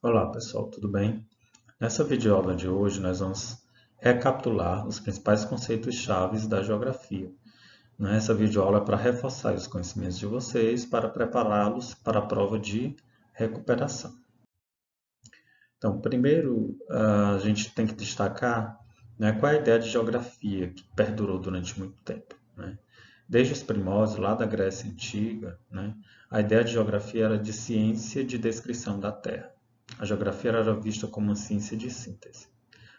Olá pessoal, tudo bem? Nessa videoaula de hoje nós vamos recapitular os principais conceitos chaves da geografia. Essa videoaula é para reforçar os conhecimentos de vocês, para prepará-los para a prova de recuperação. Então, primeiro a gente tem que destacar, qual é a ideia de geografia que perdurou durante muito tempo. Desde os primórdios, lá da Grécia Antiga, a ideia de geografia era de ciência de descrição da Terra. A geografia era vista como uma ciência de síntese.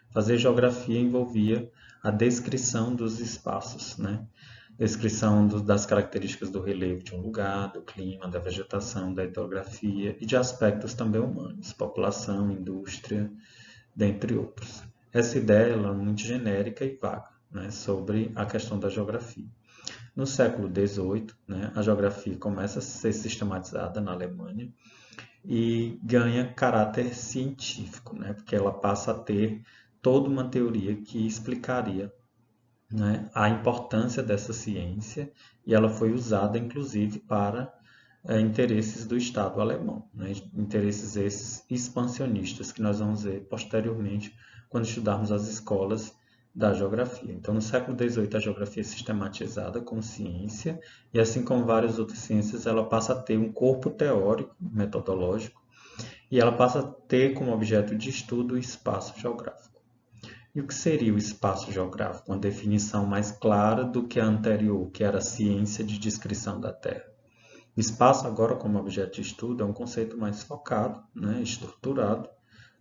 Fazer geografia envolvia a descrição dos espaços, descrição das características do relevo de um lugar, do clima, da vegetação, da hidrografia e de aspectos também humanos, população, indústria, dentre outros. Essa ideia é muito genérica e vaga, sobre a questão da geografia. No século XVIII, a geografia começa a ser sistematizada na Alemanha e ganha caráter científico, porque ela passa a ter toda uma teoria que explicaria, a importância dessa ciência, e ela foi usada inclusive para interesses do Estado alemão, interesses esses expansionistas que nós vamos ver posteriormente quando estudarmos as escolas da geografia. Então, no século XVIII, a geografia é sistematizada como ciência, e assim como várias outras ciências, ela passa a ter um corpo teórico, metodológico, e ela passa a ter como objeto de estudo o espaço geográfico. E o que seria o espaço geográfico? Uma definição mais clara do que a anterior, que era a ciência de descrição da Terra. O espaço agora como objeto de estudo é um conceito mais focado, estruturado,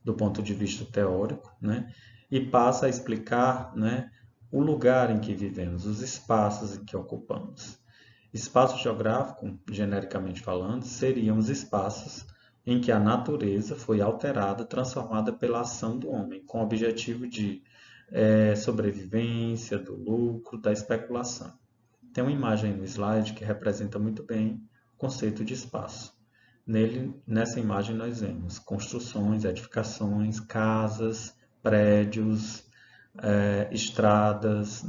do ponto de vista teórico, e passa a explicar, o lugar em que vivemos, os espaços em que ocupamos. Espaço geográfico, genericamente falando, seriam os espaços em que a natureza foi alterada, transformada pela ação do homem, com o objetivo de sobrevivência, do lucro, da especulação. Tem uma imagem no slide que representa muito bem o conceito de espaço. Nessa imagem nós vemos construções, edificações, casas, prédios, estradas,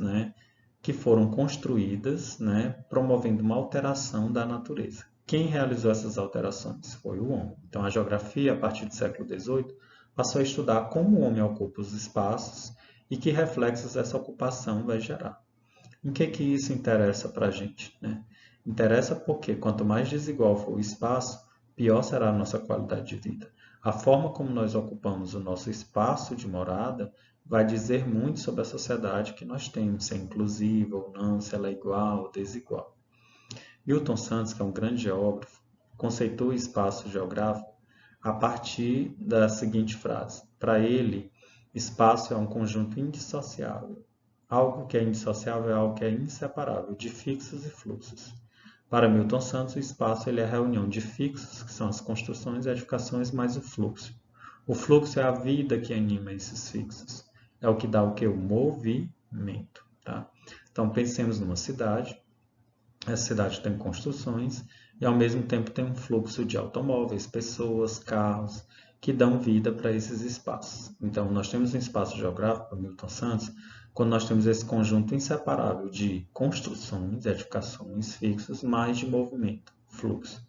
que foram construídas, promovendo uma alteração da natureza. Quem realizou essas alterações? Foi o homem. Então, a geografia, a partir do século XVIII, passou a estudar como o homem ocupa os espaços e que reflexos essa ocupação vai gerar. Em que isso interessa para a gente? Interessa porque quanto mais desigual for o espaço, pior será a nossa qualidade de vida. A forma como nós ocupamos o nosso espaço de morada vai dizer muito sobre a sociedade que nós temos, se é inclusiva ou não, se ela é igual ou desigual. Milton Santos, que é um grande geógrafo, conceitua o espaço geográfico a partir da seguinte frase: para ele, espaço é um conjunto indissociável. Algo que é indissociável é algo que é inseparável de fixos e fluxos. Para Milton Santos, o espaço é a reunião de fixos, que são as construções e edificações, mais o fluxo. O fluxo é a vida que anima esses fixos. É o que dá o que? O movimento. Tá? Então, pensemos numa cidade. Essa cidade tem construções e, ao mesmo tempo, tem um fluxo de automóveis, pessoas, carros, que dão vida para esses espaços. Então, nós temos um espaço geográfico, para Milton Santos, quando nós temos esse conjunto inseparável de construções, edificações fixas, mais de movimento, fluxo.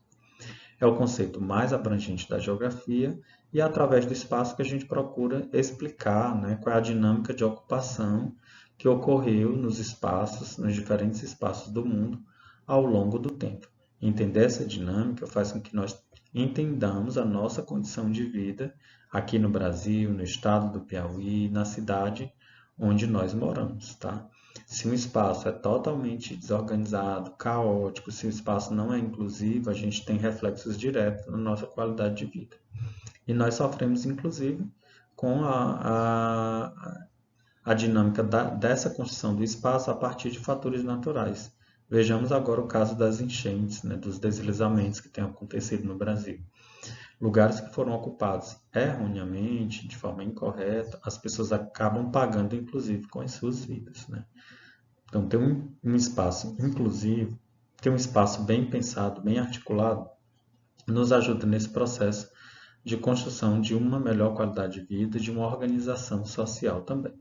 É o conceito mais abrangente da geografia e é através do espaço que a gente procura explicar, qual é a dinâmica de ocupação que ocorreu nos espaços, nos diferentes espaços do mundo ao longo do tempo. Entender essa dinâmica faz com que nós entendamos a nossa condição de vida aqui no Brasil, no estado do Piauí, na cidade onde nós moramos, tá? Se um espaço é totalmente desorganizado, caótico, se o espaço não é inclusivo, a gente tem reflexos diretos na nossa qualidade de vida. E nós sofremos, inclusive, com a dinâmica dessa construção do espaço a partir de fatores naturais. Vejamos agora o caso das enchentes, dos deslizamentos que têm acontecido no Brasil. Lugares que foram ocupados erroneamente, de forma incorreta, as pessoas acabam pagando, inclusive, com as suas vidas. Então, ter um espaço inclusivo, ter um espaço bem pensado, bem articulado, nos ajuda nesse processo de construção de uma melhor qualidade de vida, de uma organização social também.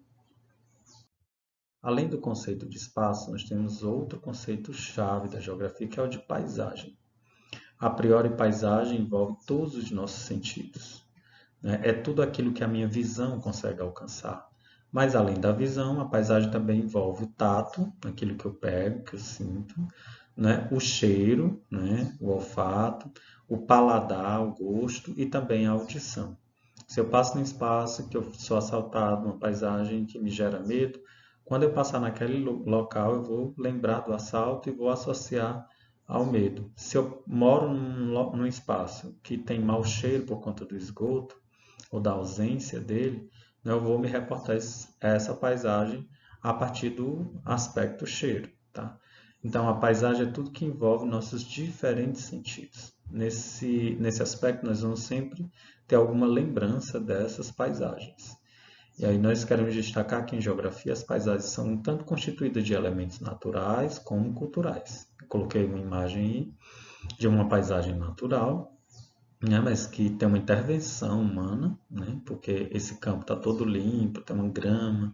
Além do conceito de espaço, nós temos outro conceito-chave da geografia, que é o de paisagem. A priori, paisagem envolve todos os nossos sentidos. né? É tudo aquilo que a minha visão consegue alcançar. Mas além da visão, a paisagem também envolve o tato, aquilo que eu pego, que eu sinto, né? O cheiro, né? O olfato, o paladar, o gosto e também a audição. Se eu passo num espaço que eu sou assaltado, uma paisagem que me gera medo, quando eu passar naquele local, eu vou lembrar do assalto e vou associar ao medo. Se eu moro num espaço que tem mau cheiro por conta do esgoto ou da ausência dele, né, eu vou me reportar a essa paisagem a partir do aspecto cheiro, tá? Então, a paisagem é tudo que envolve nossos diferentes sentidos. Nesse aspecto, nós vamos sempre ter alguma lembrança dessas paisagens. E aí nós queremos destacar que em geografia as paisagens são tanto constituídas de elementos naturais como culturais. Eu coloquei uma imagem aí de uma paisagem natural, né, mas que tem uma intervenção humana, né, porque esse campo está todo limpo, tem uma grama,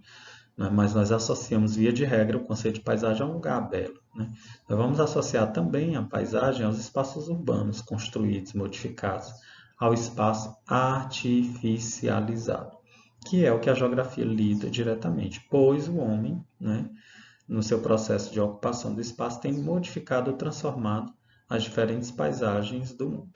né, mas nós associamos, via de regra, o conceito de paisagem a um lugar belo. Né? Nós vamos associar também a paisagem aos espaços urbanos construídos, modificados, ao espaço artificializado, que é o que a geografia lida diretamente, pois o homem, né, no seu processo de ocupação do espaço, tem modificado ou transformado as diferentes paisagens do mundo.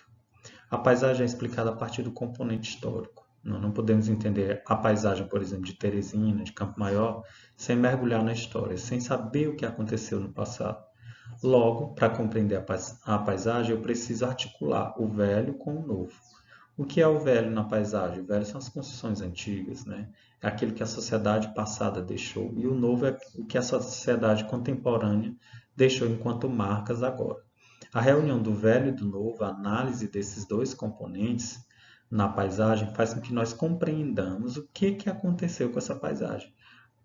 A paisagem é explicada a partir do componente histórico. Nós não podemos entender a paisagem, por exemplo, de Teresina, de Campo Maior, sem mergulhar na história, sem saber o que aconteceu no passado. Logo, para compreender a paisagem, eu preciso articular o velho com o novo. O que é o velho na paisagem? O velho são as construções antigas, né? É aquilo que a sociedade passada deixou. E o novo é o que a sociedade contemporânea deixou enquanto marcas agora. A reunião do velho e do novo, a análise desses dois componentes na paisagem, faz com que nós compreendamos o que aconteceu com essa paisagem,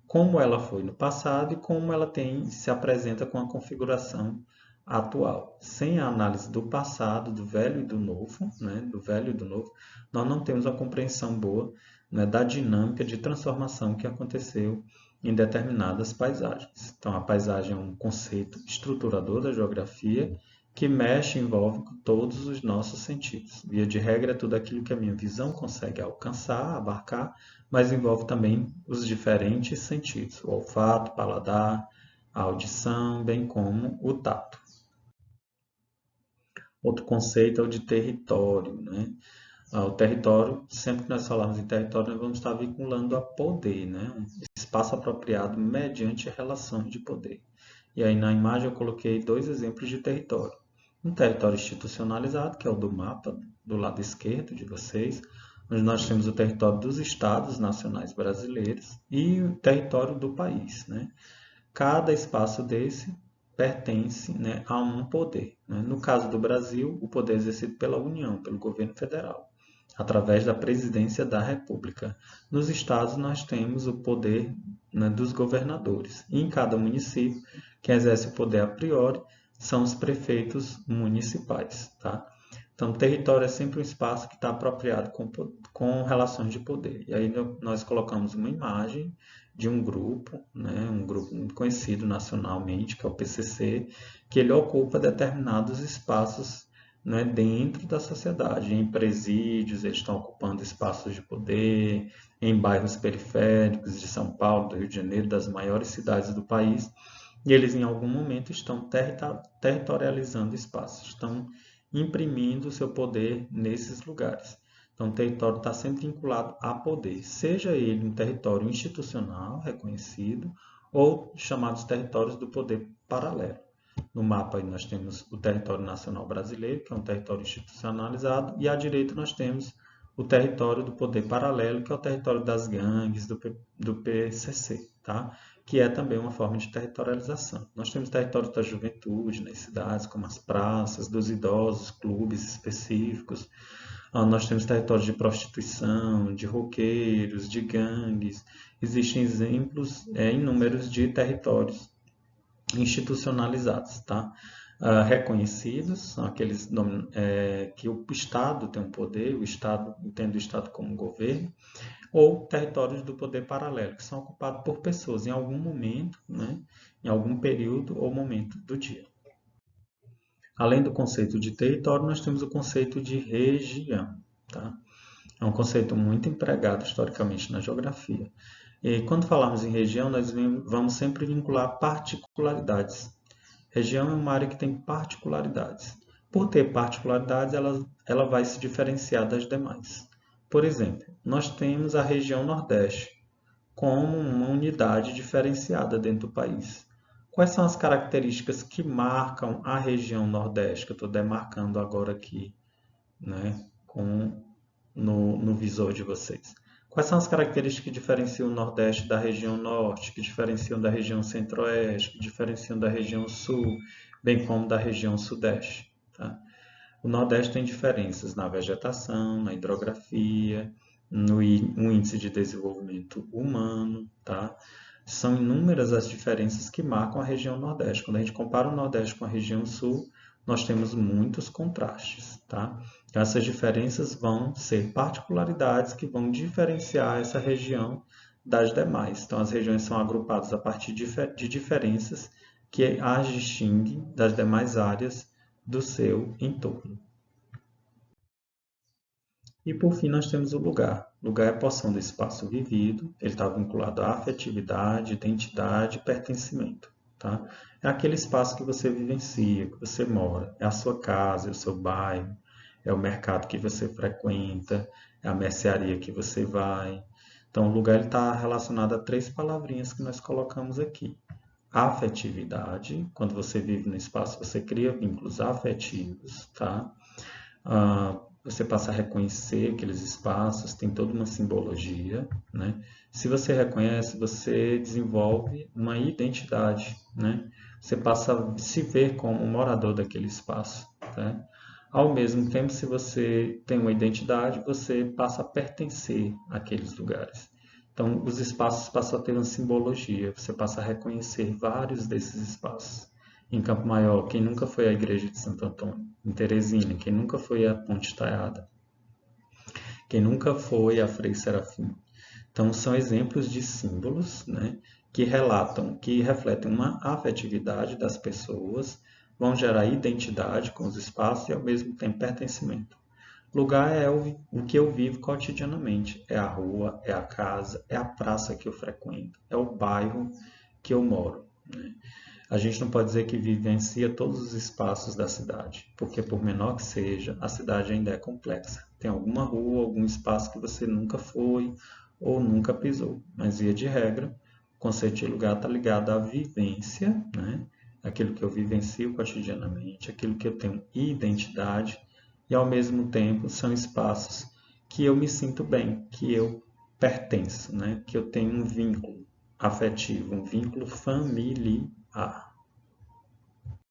como ela foi no passado e como ela se apresenta com a configuração atual. Sem a análise do passado, do velho e do novo, né, do velho e do novo, nós não temos a compreensão boa, né, da dinâmica de transformação que aconteceu em determinadas paisagens. Então, a paisagem é um conceito estruturador da geografia que mexe e envolve todos os nossos sentidos. Via de regra, é tudo aquilo que a minha visão consegue alcançar, abarcar, mas envolve também os diferentes sentidos, o olfato, o paladar, a audição, bem como o tato. Outro conceito é o de território, né? O território, sempre que nós falamos em território, nós vamos estar vinculando a poder, né? Um espaço apropriado mediante relações de poder. E aí na imagem eu coloquei dois exemplos de território. Um território institucionalizado, que é o do mapa, do lado esquerdo de vocês, onde nós temos o território dos estados nacionais brasileiros e o território do país, né? Cada espaço desse pertence, né, a um poder. Né? No caso do Brasil, o poder é exercido pela União, pelo governo federal, através da presidência da República. Nos estados, nós temos o poder, né, dos governadores. E em cada município, quem exerce o poder a priori são os prefeitos municipais. Tá? Então, território é sempre um espaço que está apropriado com relações de poder. E aí nós colocamos uma imagem de um grupo, né, um grupo muito conhecido nacionalmente, que é o PCC, que ele ocupa determinados espaços, né, dentro da sociedade. Em presídios, eles estão ocupando espaços de poder, em bairros periféricos de São Paulo, do Rio de Janeiro, das maiores cidades do país, e eles em algum momento estão territorializando espaços, estão imprimindo o seu poder nesses lugares. Então, o território está sempre vinculado a poder, seja ele um território institucional reconhecido ou chamados territórios do poder paralelo. No mapa aí nós temos o território nacional brasileiro, que é um território institucionalizado, e à direita nós temos o território do poder paralelo, que é o território das gangues, do PCC, tá? Que é também uma forma de territorialização. Nós temos territórios da juventude nas cidades, como as praças, dos idosos, clubes específicos. Nós temos territórios de prostituição, de roqueiros, de gangues. Existem exemplos inúmeros de territórios institucionalizados, tá? Reconhecidos, são aqueles que o Estado tem um poder, o Estado entende o Estado como governo, ou territórios do poder paralelo, que são ocupados por pessoas em algum momento, né, em algum período ou momento do dia. Além do conceito de território, nós temos o conceito de região. Tá? É um conceito muito empregado historicamente na geografia. E quando falamos em região, nós vamos sempre vincular particularidades. Região é uma área que tem particularidades. Por ter particularidades, ela vai se diferenciar das demais. Por exemplo, nós temos a região Nordeste como uma unidade diferenciada dentro do país. Quais são as características que marcam a região Nordeste, que eu estou demarcando agora aqui, né, no visor de vocês? Quais são as características que diferenciam o Nordeste da região Norte, que diferenciam da região Centro-Oeste, que diferenciam da região Sul, bem como da região Sudeste? Tá? O Nordeste tem diferenças na vegetação, na hidrografia, no índice de desenvolvimento humano, tá? São inúmeras as diferenças que marcam a região Nordeste. Quando a gente compara o Nordeste com a região Sul, nós temos muitos contrastes, tá? Então, essas diferenças vão ser particularidades que vão diferenciar essa região das demais. Então, as regiões são agrupadas a partir de diferenças que as distinguem das demais áreas do seu entorno. E por fim nós temos o lugar. Lugar é a porção do espaço vivido, ele está vinculado à afetividade, identidade e pertencimento. Tá? É aquele espaço que você vivencia, que você mora. É a sua casa, é o seu bairro, é o mercado que você frequenta, é a mercearia que você vai. Então o lugar está relacionado a 3 palavrinhas que nós colocamos aqui. Afetividade, quando você vive no espaço, você cria vínculos afetivos, tá? Você passa a reconhecer aqueles espaços, tem toda uma simbologia, né? Se você reconhece, você desenvolve uma identidade, né? Você passa a se ver como um morador daquele espaço, né? Ao mesmo tempo, se você tem uma identidade, você passa a pertencer àqueles lugares. Então, os espaços passam a ter uma simbologia, você passa a reconhecer vários desses espaços. Em Campo Maior, quem nunca foi à Igreja de Santo Antônio? Em Teresina, quem nunca foi à Ponte Taiada? Quem nunca foi a Frei Serafim? Então, são exemplos de símbolos, né, que relatam, que refletem uma afetividade das pessoas, vão gerar identidade com os espaços e, ao mesmo tempo, pertencimento. Lugar é o que eu vivo cotidianamente. É a rua, é a casa, é a praça que eu frequento, é o bairro que eu moro, né? A gente não pode dizer que vivencia todos os espaços da cidade, porque por menor que seja, a cidade ainda é complexa. Tem alguma rua, algum espaço que você nunca foi ou nunca pisou. Mas, via de regra, o conceito de lugar está ligado à vivência, né? Aquilo que eu vivencio cotidianamente, aquilo que eu tenho identidade e, ao mesmo tempo, são espaços que eu me sinto bem, que eu pertenço, né? Que eu tenho um vínculo afetivo, um vínculo familiar.